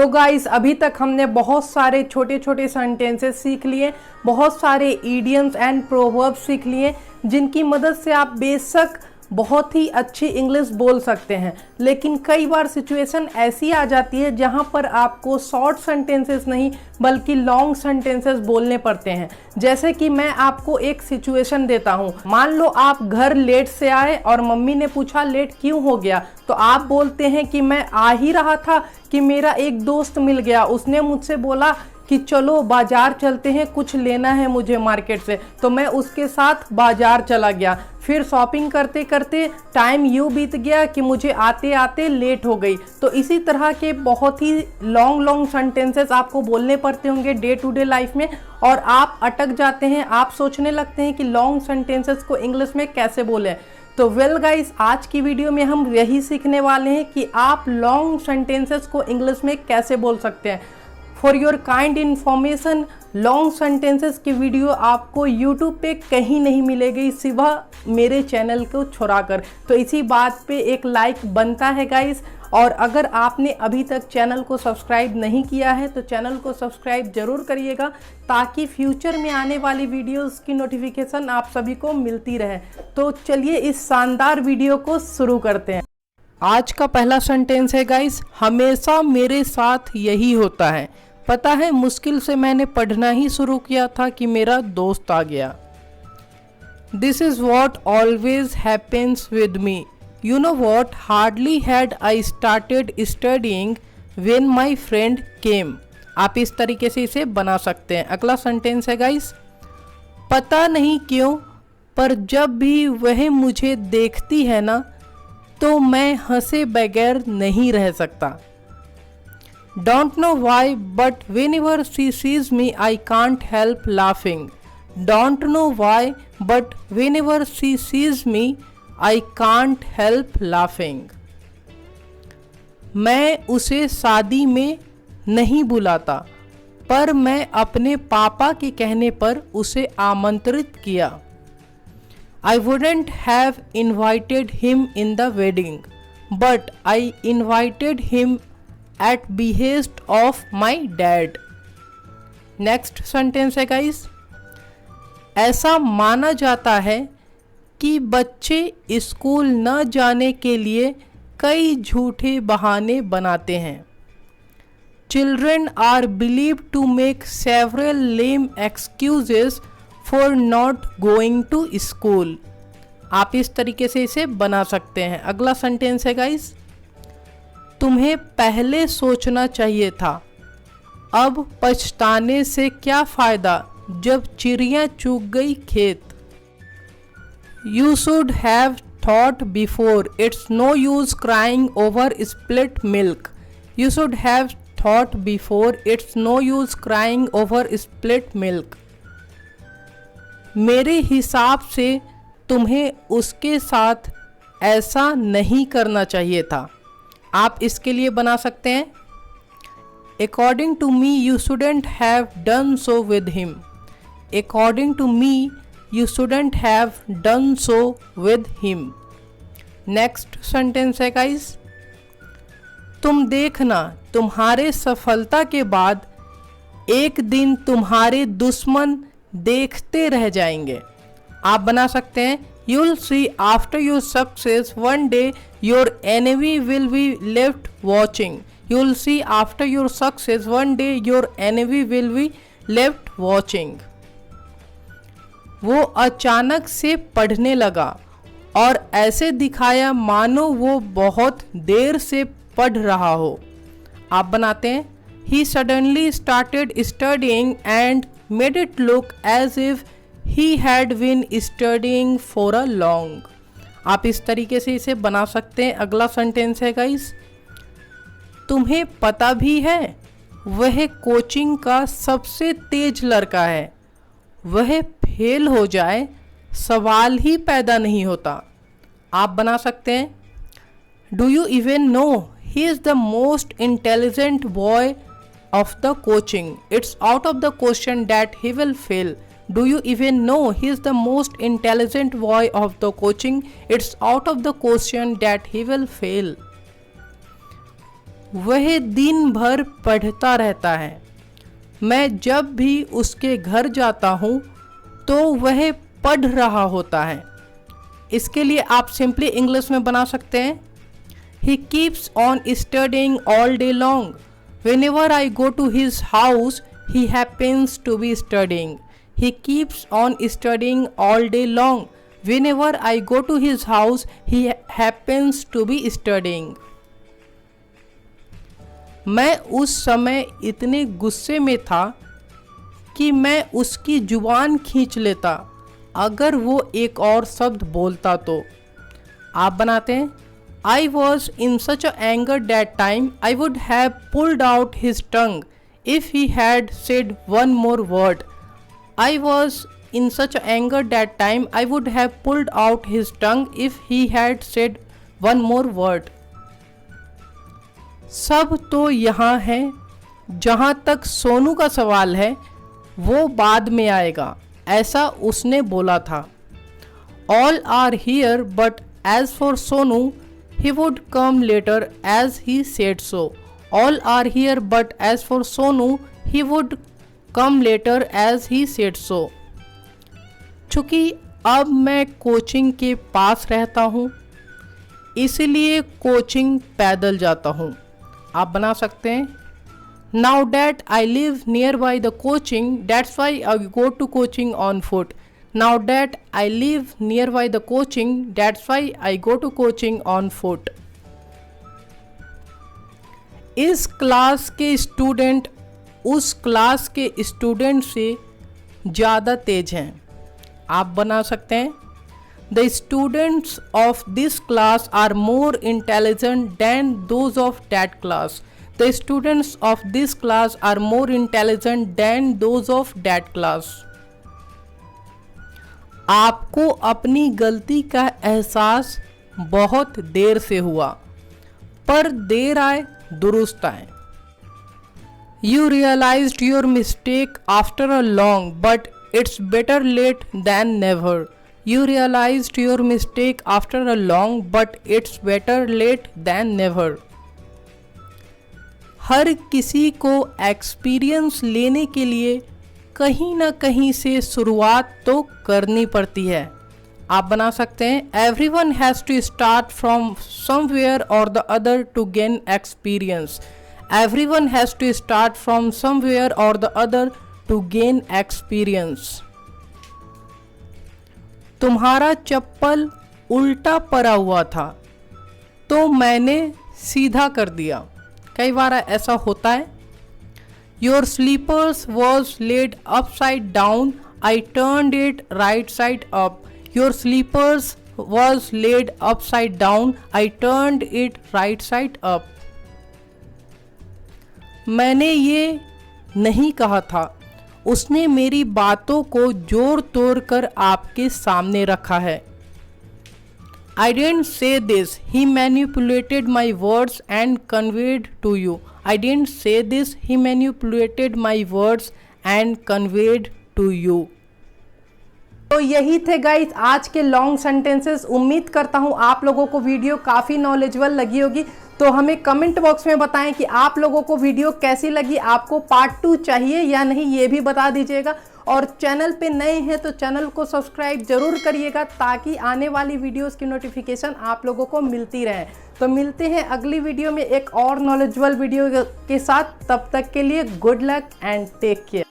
तो गाइस अभी तक हमने बहुत सारे छोटे छोटे सेंटेंसेस सीख लिए, बहुत सारे इडियम्स एंड प्रोवर्ब्स सीख लिए, जिनकी मदद से आप बेशक बहुत ही अच्छी इंग्लिश बोल सकते हैं। लेकिन कई बार सिचुएशन ऐसी आ जाती है जहां पर आपको शॉर्ट सेंटेंसेस नहीं बल्कि लॉन्ग सेंटेंसेस बोलने पड़ते हैं। जैसे कि मैं आपको एक सिचुएशन देता हूं, मान लो आप घर लेट से आए और मम्मी ने पूछा लेट क्यों हो गया, तो आप बोलते हैं कि मैं आ ही रहा था कि मेरा एक दोस्त मिल गया, उसने मुझसे बोला कि चलो बाजार चलते हैं, कुछ लेना है मुझे मार्केट से, तो मैं उसके साथ बाजार चला गया। फिर शॉपिंग करते करते टाइम यूँ बीत गया कि मुझे आते आते लेट हो गई। तो इसी तरह के बहुत ही लॉन्ग सेंटेंसेस आपको बोलने पड़ते होंगे डे टू डे लाइफ में, और आप अटक जाते हैं, आप सोचने लगते हैं कि लॉन्ग सेंटेंसेस को इंग्लिश में कैसे बोलें। तो वेल गाइस, आज की वीडियो में हम यही सीखने वाले हैं कि आप लॉन्ग सेंटेंसेस को इंग्लिश में कैसे बोल सकते हैं। For your kind information, long sentences की वीडियो आपको यूट्यूब पे कहीं नहीं मिलेगी सिवा मेरे चैनल को छोड़कर। तो इसी बात पे एक लाइक बनता है गाइस, और अगर आपने अभी तक चैनल को सब्सक्राइब नहीं किया है तो चैनल को सब्सक्राइब जरूर करिएगा, ताकि फ्यूचर में आने वाली वीडियोस की नोटिफिकेशन आप सभी को मिलती रहे। तो चलिए इस शानदार वीडियो को शुरू करते हैं। आज का पहला सेंटेंस है गाइस, हमेशा मेरे साथ यही होता है। पता है मुश्किल से मैंने पढ़ना ही शुरू किया था कि मेरा दोस्त आ गया। This is what always happens with me. You know what, hardly had I started studying when my friend केम। आप इस तरीके से इसे बना सकते हैं। अगला सेंटेंस है गाइस, पता नहीं क्यों पर जब भी वह मुझे देखती है ना तो मैं हंसे बगैर नहीं रह सकता। Don't know why, but whenever she sees me, I can't help laughing. Don't know why, but whenever she sees me, I can't help laughing. मैं उसे शादी में नहीं बुलाता, पर मैं अपने पापा के कहने पर उसे आमंत्रित किया। I wouldn't have invited him in the wedding, but I invited him at behest of my dad. Next sentence है गाइस, ऐसा माना जाता है कि बच्चे स्कूल न जाने के लिए कई झूठे बहाने बनाते हैं। Children are believed to make several lame excuses for not going to school. आप इस तरीके से इसे बना सकते हैं। अगला सेंटेंस है गाइस, तुम्हें पहले सोचना चाहिए था, अब पछताने से क्या फायदा जब चिड़िया चुग गई खेत। You should have thought before, it's no use crying over split milk. You should have thought before, it's no use crying over split milk. मेरे हिसाब से तुम्हें उसके साथ ऐसा नहीं करना चाहिए था। आप इसके लिए बना सकते हैं, according to me you shouldn't have done so with him. According to me you shouldn't have done so with him. Next sentence है गाइस, तुम देखना तुम्हारे सफलता के बाद एक दिन तुम्हारे दुश्मन देखते रह जाएंगे। आप बना सकते हैं, you'll see after your success one day your enemy will be left watching. You'll see after your success one day your enemy will be left watching. वो अचानक से पढ़ने लगा और ऐसे दिखाया मानो वो बहुत देर से पढ़ रहा हो। आप बनाते हैं, he suddenly started studying and made it look as if he had been studying for a long. आप इस तरीके से इसे बना सकते हैं। अगला सेंटेंस है गाइस, तुम्हें पता भी है वह कोचिंग का सबसे तेज लड़का है, वह फेल हो जाए सवाल ही पैदा नहीं होता। आप बना सकते हैं, do you even know he is the most intelligent boy of the coaching, it's out of the question that he will fail. Do you even know he is the most intelligent boy of the coaching? It's out of the question that he will fail. वह दिन भर पढ़ता रहता है। मैं जब भी उसके घर जाता हूँ तो वह पढ़ रहा होता है। इसके लिए आप सिंपली इंग्लिश में बना सकते हैं, He keeps on studying all day long. Whenever I go to his house, he happens to be studying. He keeps on studying all day long. Whenever I go to his house, he happens to be studying. मैं उस समय इतने गुस्से में था कि मैं उसकी जुबान खींच लेता अगर वो एक और शब्द बोलता तो। आप बनाते हैं, I was in such a anger that time I would have pulled out his tongue if he had said one more word. I was in such a anger that time I would have pulled out his tongue if he had said one more word. सब तो यहाँ है, जहाँ तक सोनू का सवाल है वो बाद में आएगा, ऐसा उसने बोला था। All are here but as for Sonu, he would come later as he said so. All are here but as for Sonu, he would come later as he said so. चूँकि अब मैं कोचिंग के पास रहता हूँ इसलिए coaching पैदल जाता हूँ। आप बना सकते हैं, Now that I live nearby the coaching, that's why I go to coaching on foot. Now that I live nearby the coaching, that's why I go to coaching on foot. इस class के student उस class के student से ज़्यादा तेज हैं। आप बना सकते हैं, The students of this class are more intelligent than those of that class. The students of this class are more intelligent than those of that class. आपको अपनी गलती का एहसास बहुत देर से हुआ, पर देर आए दुरुस्त आए। You realized your mistake after a long, but it's better late than never. You realized your mistake after a long, but it's better late than never. हर किसी को एक्सपीरियंस लेने के लिए कहीं ना कहीं से शुरुआत तो करनी पड़ती है। आप बना सकते हैं, Everyone has to start from somewhere or the other to gain experience. Everyone has to start from somewhere or the other to gain experience. तुम्हारा चप्पल उल्टा पड़ा हुआ था तो मैंने सीधा कर दिया। कई बार ऐसा होता है, Your slippers was laid upside down, I turned it right side up. Your slippers was laid upside down, I turned it right side up. मैंने ये नहीं कहा था, उसने मेरी बातों को जोड़ तोड़ कर आपके सामने रखा है। I didn't say this, he manipulated my words and conveyed to you. I didn't say this, he manipulated my words and conveyed to you. तो यही थे गाइस आज के लॉन्ग सेंटेंसेस। उम्मीद करता हूँ आप लोगों को वीडियो काफ़ी नॉलेजेबल लगी होगी। तो हमें कमेंट बॉक्स में बताएं कि आप लोगों को वीडियो कैसी लगी, आपको पार्ट 2 चाहिए या नहीं, ये भी बता दीजिएगा। और चैनल पे नए हैं तो चैनल को सब्सक्राइब जरूर करिएगा ताकि आने वाली वीडियोस की नोटिफिकेशन आप लोगों को मिलती रहे। तो मिलते हैं अगली वीडियो में एक और नॉलेजेबल वीडियो के साथ। तब तक के लिए good luck and take care.